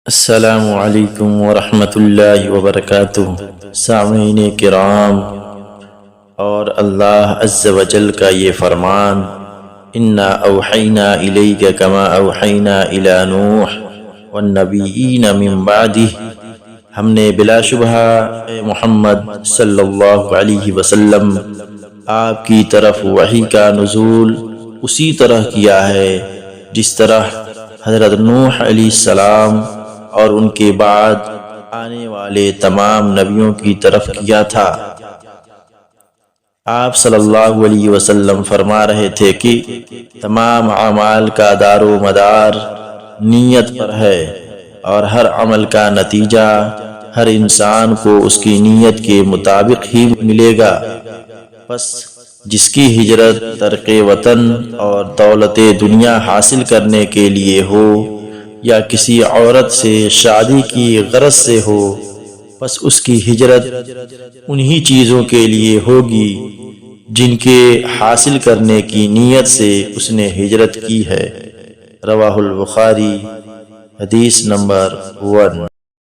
السلام علیکم ورحمۃ اللہ وبرکاتہ۔ سامعین کرام، اور اللہ عز و جل کا یہ فرمان، انا اوحینا الیک کما اوحینا الی نوح والنبیین من بعدہ، ہم نے بلا شبہ اے محمد صلی اللہ علیہ وسلم آپ کی طرف وحی کا نزول اسی طرح کیا ہے جس طرح حضرت نوح علیہ السلام اور ان کے بعد آنے والے تمام نبیوں کی طرف کیا تھا۔ آپ صلی اللہ علیہ وسلم فرما رہے تھے کہ تمام اعمال کا دار و مدار نیت پر ہے، اور ہر عمل کا نتیجہ ہر انسان کو اس کی نیت کے مطابق ہی ملے گا۔ پس جس کی ہجرت ترک وطن اور دولت دنیا حاصل کرنے کے لیے ہو یا کسی عورت سے شادی کی غرض سے ہو، پس اس کی ہجرت انہی چیزوں کے لیے ہوگی جن کے حاصل کرنے کی نیت سے اس نے ہجرت کی ہے۔ رواہ البخاری، حدیث نمبر 1۔